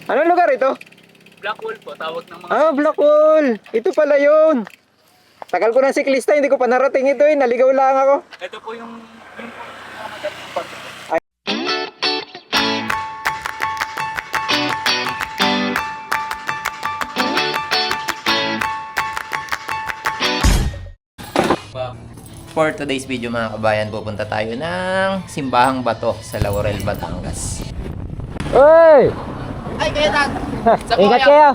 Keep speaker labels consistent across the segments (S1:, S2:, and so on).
S1: Anong lugar ito?
S2: Black Hole po, tawag ng mga...
S1: Ah, Black Hole. Ito pala yun. Tagal ko ng siklista, hindi ko pa narating ito eh. Naligaw lang ako.
S2: Ito po yung mga madaling pag...
S3: For today's video mga kabayan, pupunta tayo ng Simbahang Bato sa Laurel, Batangas.
S1: Uy!
S3: Ay, kaya Dad!
S1: Ingat kayo!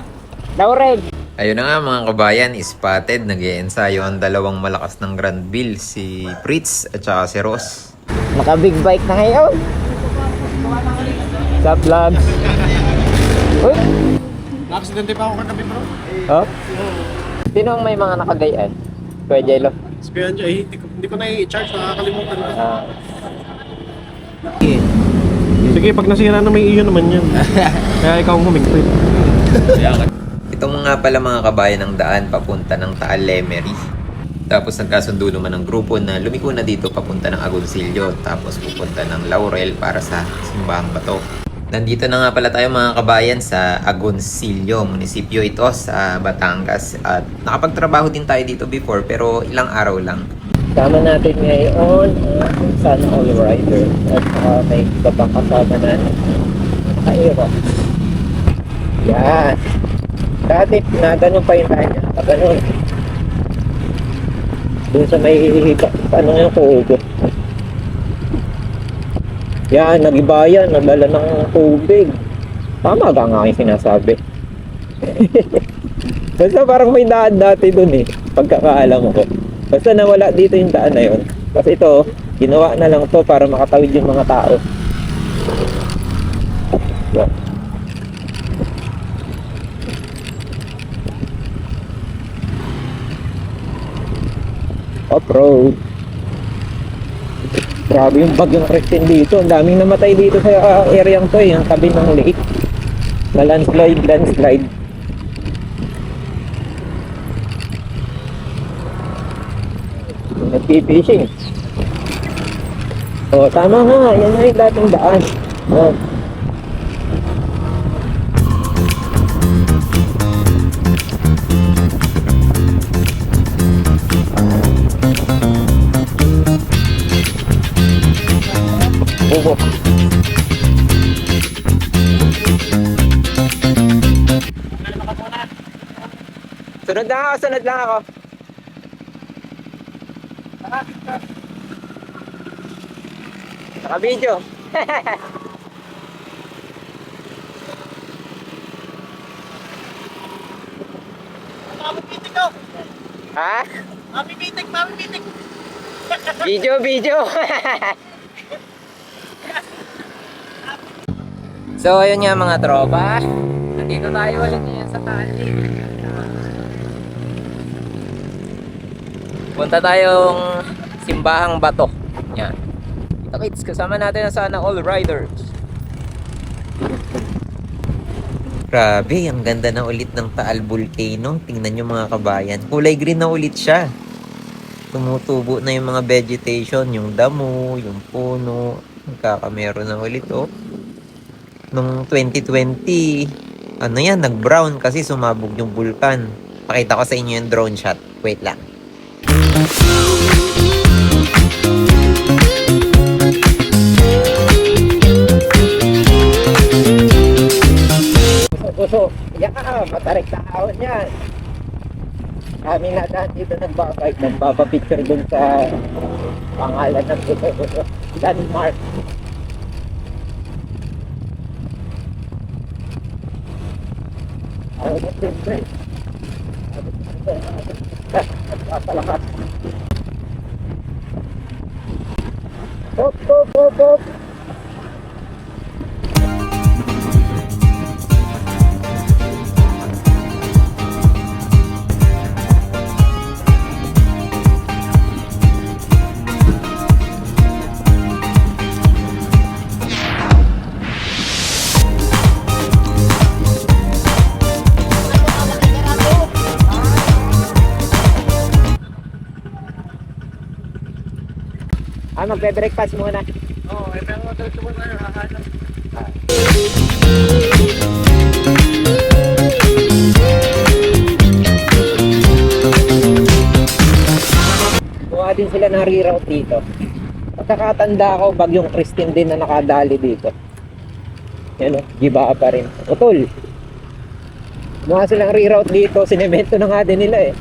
S1: Laurel!
S3: Ayun na nga mga kabayan, spotted. Nag-iensayo ang dalawang malakas ng Grand Bill, si Fritz at saka si Ross.
S1: Naka big bike na ngayon. Sa vlog. Uy!
S4: Na-aksidente pa ako kagabi bro.
S1: Oh? Sino ang may mga nakagayan? Kuya Jello?
S4: Kaya hindi ko na i-charge, nakakalimutan ko. Sige, pag nasira na may iyo naman yan. Kaya ikaw ang humigpit.
S3: Ito nga pala mga kabayan ng daan papunta ng Taal Lemery. Tapos nagkasundo naman ng grupo na lumiko na dito papunta ng Agoncillo. Tapos pupunta ng Laurel para sa Simbahang Bato. Nandito na nga pala tayo mga kabayan sa Agoncillo, munisipyo ito sa Batangas. At nakapagtrabaho din tayo dito before pero ilang araw lang.
S1: Kasama natin ngayon Sana All Rider. At may iba pang kasama natin. Naka-aero. Yan. Dati na ganun pa yung tayo niya. Ganun. Doon sa may ano yung kuhugot. Yan, nag-iba yan, nagdala ng tubig. Tama ka nga yung sinasabi. Basta parang may daan dati dun eh, pagkakaalam ko. Basta nawala dito yung daan na yun. Kasi ito, ginawa na lang to para makatawid yung mga tao. Yan. Off-road. Grabe yung bagyong Christine dito. Ang daming namatay dito sa area to eh. Yung tabi ng lake. Na landslide. Nag-fishing. Oh, tama nga. Yan na yung dating daan. Oh. Opo. Sunod lang ako, sunod lang ako. Naka-video.
S4: Mapipitik ko!
S1: Ha?
S4: Mapipitik!
S1: Video.
S3: So ayun nga mga tropa, nandito tayo ulit ngayon sa Taal Lake. Punta tayong Simbahang Bato. Yan. Ito kids, kasama natin ang Sana All Riders. Grabe, ang ganda na ulit ng Taal Volcano. Tingnan nyo mga kabayan. Kulay green na ulit siya. Tumutubo na yung mga vegetation, yung damo, yung puno. Nagkakamero na ulit oh. Nung 2020, ano yan, nag-brown kasi sumabog yung vulkan. Pakita ko sa inyo yung drone shot. Wait lang.
S1: Puso. Yan, matarik taon yan. Kami na daan dito nagbabike. Nagpapapicture dun sa pangalan ng landmark. Hop. Magbe-breakfast muna.
S4: Oo, pero diretso mo na hahanap.
S1: sila ng reroute dito. Pagkakatanda ko, Bagyong Christine din na nakadali dito. Yan o, giba pa rin. Utol. Mga silang reroute dito, sinemento na nga din nila eh.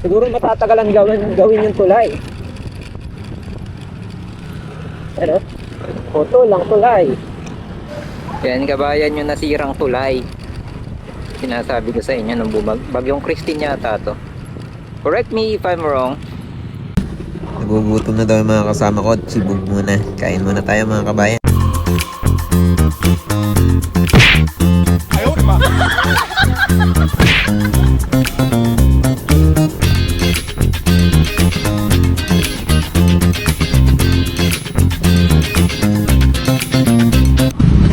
S1: Siguro matatagalan gawin yung tulay. Ano? Utol ang tulay. Yan kabayan yung nasirang tulay. Sinasabi ko sa inyo nung Bagyong Christine yata to. Correct me if I'm wrong.
S3: Nagugutom na daw yung mga kasama ko. Sibog muna. Kain muna tayo mga kabayan.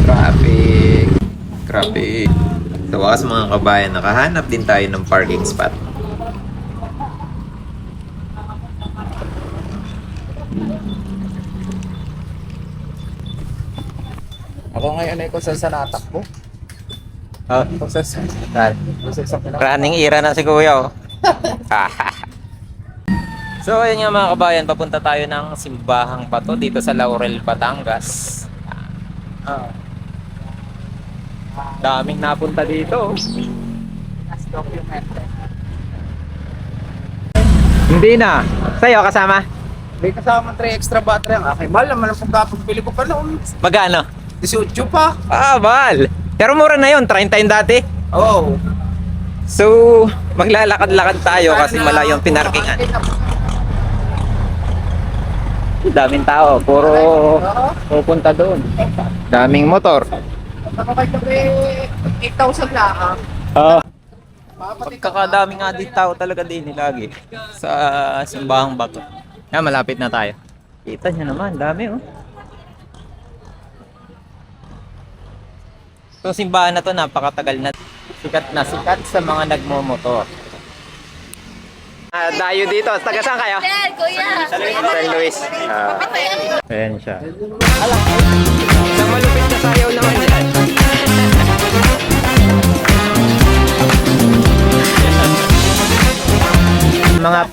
S3: Traffic. Traffic. Sa wakas mga kabayan, nakahanap din tayo ng parking spot.
S2: Ako ngayon ay kung saan sa natakbo. Kung saan sa
S1: Running era na si Kuya oh. So ayun nga mga kabayan, papunta tayo ng Simbahang Bato dito sa Laurel, Batangas. Daming napunta dito.
S2: as documented.
S1: Hindi na. Sa'yo kasama?
S2: May kasama 3 extra battery ang aking. Mahal naman ang pagkapagpili ko pa noon.
S1: Magkano?
S2: 18 pa.
S1: Ah, mahal. Pero mura na yun, 30 yung dati.
S2: Oo.
S1: So, maglalakad-lakad tayo kasi malayo ang pinarkingan. Daming tao, puro pupunta doon. Daming motor.
S2: Ako kay gabi 8,000 lang.
S1: Pagkakadami nga din tao talaga din lagi sa Simbahang Bato. Yan, malapit na tayo. Kita nyo naman, dami oh. So, simbahan na to, napakatagal na. Sikat na sikat sa mga nagmomotor. Dayo dito. Taga saan kayo?
S5: Yan, kuya.
S1: San Luis. Ayan siya. Isang malupit na sayaw naman dyan.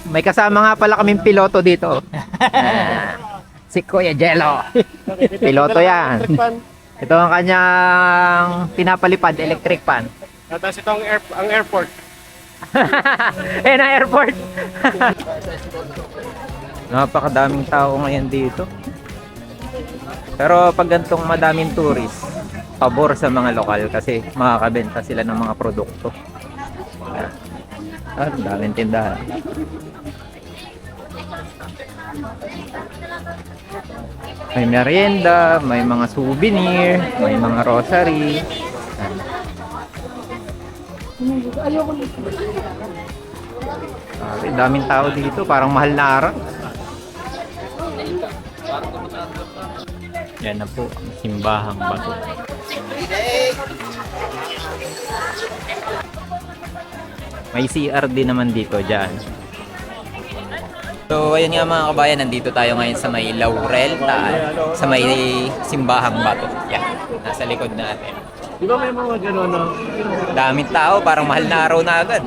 S1: May kasama nga pala kaming piloto dito. Si Kuya Jello. Piloto yan. Ito ang kanyang pinapalipad, electric fan.
S4: Tapos ito ang airport.
S1: Ayan ang airport. Napakadaming tao ngayon dito. Pero pag gantong madaming tourist, pabor sa mga lokal kasi makakabenta sila ng mga produkto. Daming tindahan. May merienda, may mga souvenir, may mga rosary. Daming tao dito, parang mahal na araw. Yan na po ang Simbahang Bato. May CR din naman dito dyan. So ayun nga mga kabayan, nandito tayo ngayon sa may Laurel, sa may Simbahang Bato. Yan, nasa likod natin.
S4: Di ba may mga gano'n na?
S1: Daming tao, parang mahal na araw na agad.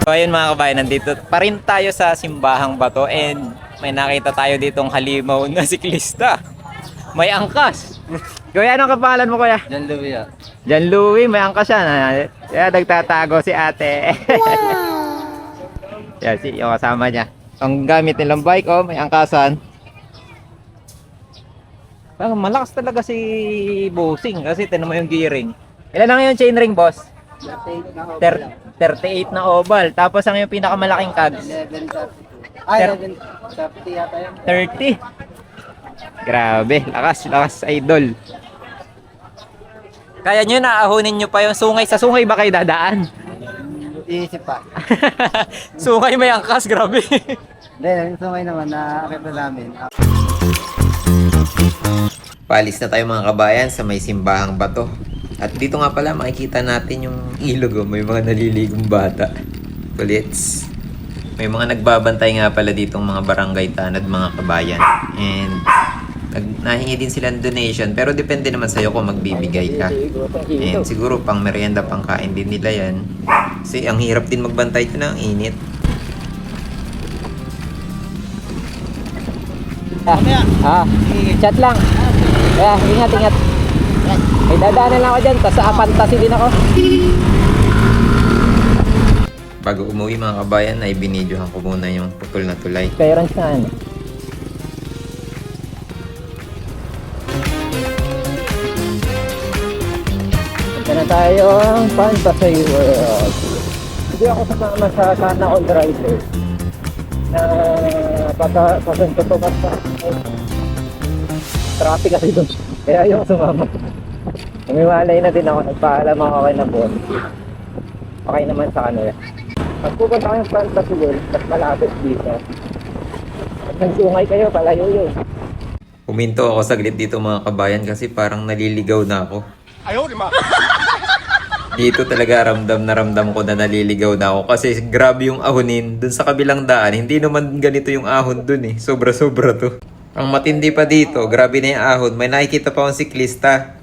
S1: So ayun mga kabayan, nandito pa rin tayo sa Simbahang Bato and may nakita tayo ditong halimaw na siklista. May angkas. Kuya, anong kapangalan mo kuya?
S2: Jan Louie.
S1: Jan Louie, may angkas yan. Kaya nagtatago si ate. Yan, yung kasama niya. Ang gamit nilang bike, oh, may angkasan. Malakas talaga si Bossing kasi tinan mo yung gearing. Ilan lang yung chainring, boss? 38 na oval. Tapos ang yung pinakamalaking cogs?
S2: 11 yata yan.
S1: 30. Grabe, lakas idol. Kaya nyo naahunin nyo pa yung sungay. Sa sungay ba kayo dadaan?
S2: Iisip pa.
S1: Sungay may angkas, grabe.
S2: Hindi, yung sumay naman na akit na namin.
S3: Palis na tayo mga kabayan sa may Simbahang Bato. At dito nga pala makikita natin yung ilog, oh. May mga naliligong bata. Kulits. May mga nagbabantay nga pala ditong mga barangay tanod mga kabayan. And Nahingi din sila ng donation, pero depende naman sa'yo kung magbibigay ka. And siguro pang merienda, pang kain din nila yan. Kasi ang hirap din magbantay ito ng init.
S1: Chat lang. Kaya, ingat. May dadaanan lang ako dyan, tapos fantasy din ako.
S3: Bago umuwi mga kabayan, ay binidyohan ko muna yung putol na tulay.
S1: Clearance na ano. Punta na tayong Fantasy World. Hindi ako sasama sa Sana All Driver na pasanto to basta traffic kasi doon. Kaya ayoko sumama. Umiwalay na din ako. Nagpaalam ako kay na boss. Okay naman sa kanila. Pag pupunta kayong Fantasy World, mas malapit dito. Pag nagsungay kayo, palayo yun.
S3: Huminto ako saglit dito mga kabayan kasi parang naliligaw na ako. Dito talaga ramdam ko na naliligaw na ako kasi grabe yung ahonin dun sa kabilang daan. Hindi naman ganito yung ahon dun eh. Sobra-sobra to. Ang matindi pa dito, grabe na yung ahon. May nakikita pa akong siklista.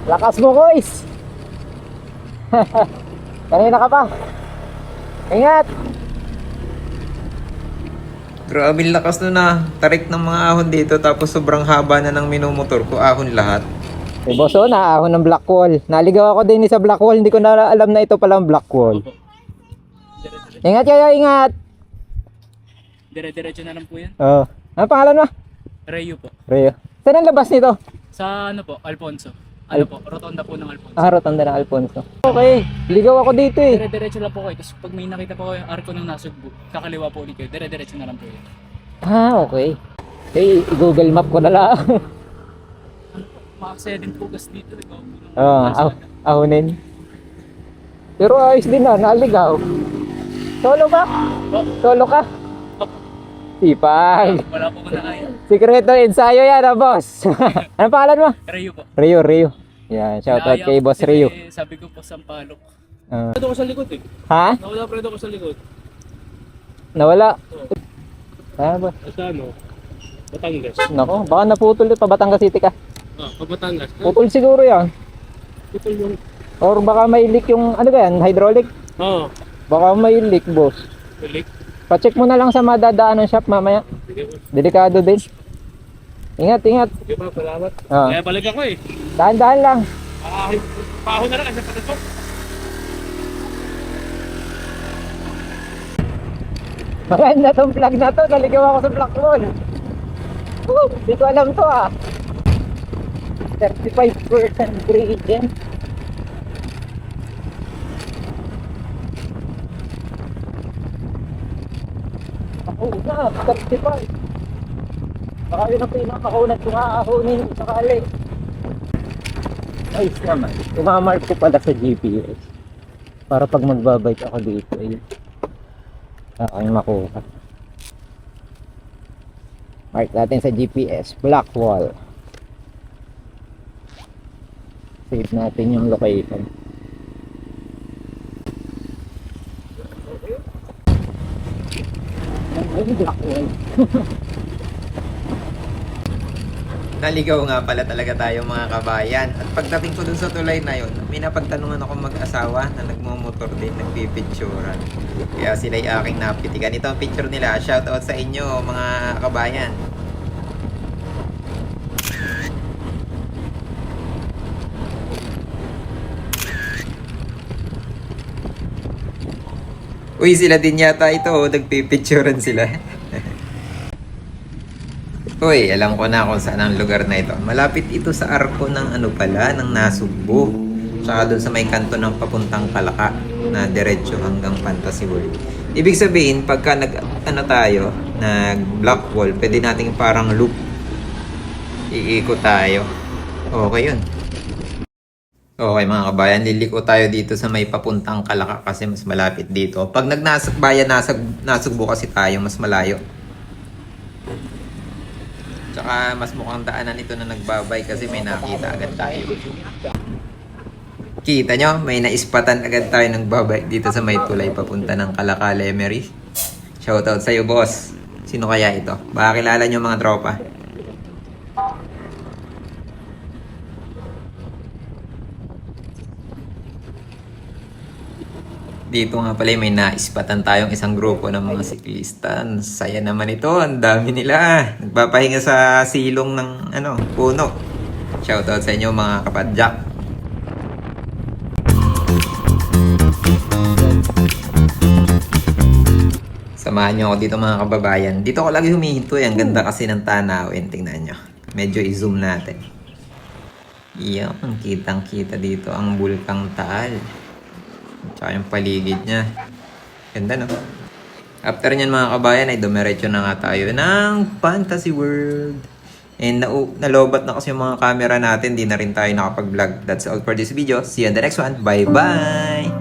S1: Lakas mo, guys! Kanina ka pa. Ingat!
S3: Grabe lakas nun na. Tarik ng mga ahon dito tapos sobrang haba na ng minumotor ko. Ahon lahat.
S1: Si Boso, naahon ng black wall. Naligaw ako din sa black wall. Hindi ko na alam na ito pala ang black wall. Ingat kayo, ingat!
S5: Dire-diretso na lang po yan.
S1: Oh. Ano pangalan mo?
S5: Rayo po.
S1: Reo. Saan ang labas nito?
S5: Sa ano po, Alfonso. Ano po, rotonda po ng Alfonso.
S1: Rotonda ng Alfonso. Okay, ligaw ako dito eh.
S5: Dire-diretso lang po kayo. Tapos pag may nakita po kayo yung arko ng Nasugbu, kakaliwa po ulit kayo. Dire-diretso na lang po yan.
S1: Okay. Okay, i-google map ko na lang.
S5: Makaksaya din po gas dito. Ikaw po ng
S1: Ahonin. Pero ayos din na, naligaw. Solo ba? Solo ka? Sipag.
S5: Wala po ko na kaya.
S1: Sikreto ensayo yan, boss. Ano pangalan mo?
S5: Rayo po.
S1: Rio. Yan, shoutout kay Boss Rio.
S5: Sabi ko po Sampalok.
S1: Ah.
S5: Predo ko sa likod eh.
S1: Ha?
S5: Nawala predo ko sa likod.
S1: Nawala. Ah, boss.
S5: Sa ano? Batangas.
S1: Nako, baka naputol pa Batangas City ka.
S5: Batangas.
S1: Putol siguro yan.
S5: Ito yung...
S1: Or baka may leak yung, ano ba yan, hydraulic?
S5: Oo.
S1: Baka may leak, boss.
S5: Balik.
S1: Pacheck mo na lang sa madadaanan shop mamaya.
S5: Sige po.
S1: Delikado din. Ingat.
S5: Sige po, salamat.
S1: Ah.
S5: Kaya balik ako eh.
S1: Dahan-dahan lang.
S5: Paho na lang kasi patatok.
S1: Maganda tong vlog na to. Naligaw ako sa black wall. Di ko alam to 35% gradient. Ako na, 35. Baka yun ang pinakaunat kung aahonin sakali. Ayos naman. Umamark ko pala sa GPS. Para pag magbabike ako dito ay aking makuha. Mark natin sa GPS. Black wall. Save natin yung location. Black wall.
S3: Naligaw nga pala talaga tayo mga kabayan. At pagdating ko dun sa tulay na yon, may napagtanungan ako mag-asawa na nagmumotor din, nagpipicturan. Kaya sila'y aking napitigan. Ito ang picture nila. Shoutout sa inyo mga kabayan. Uy, sila din yata ito. Nagpipicturan sila. Uy, alam ko na kung saan ang lugar na ito. Malapit ito sa arko ng ano pala, ng Nasugbu. Tsaka doon sa may kanto ng papuntang Kalaka na diretso hanggang Fantasy World. Ibig sabihin, pagka nag black wall, pwede nating parang loop. Iikot tayo. Okay yun. Okay mga kabayan, liliko tayo dito sa may papuntang Kalaka kasi mas malapit dito. Pag Nasugbu kasi tayo, mas malayo. Tsaka mas mukhang daanan ito na nagbabay kasi may nakita agad tayo. Kita nyo, may naispatan agad tayo nagbabay dito sa may tulay papunta ng Kalaka Lemery. Shoutout sa'yo boss. Sino kaya ito? Baka kilala nyo mga tropa. Dito nga pala may naispatan tayong isang grupo ng mga siklista. Ang saya naman ito. Ang dami nila. Nagpapahinga sa silong ng puno. Shoutout sa inyo mga kapadyak. Samahan nyo ako dito mga kababayan. Dito ako lagi humihinto. Ang ganda kasi ng tanawin. Tingnan nyo. Medyo i-zoom natin. Iyan. Kitang kita dito ang Bulkang Taal. Tsaka yung paligid niya. Ganda, no? After nyan mga kabayan ay dumiretso na nga tayo ng Fantasy World. And nalobat na kasi yung mga camera natin. Di na rin tayo nakapag-vlog. That's all for this video. See you in the next one. Bye-bye!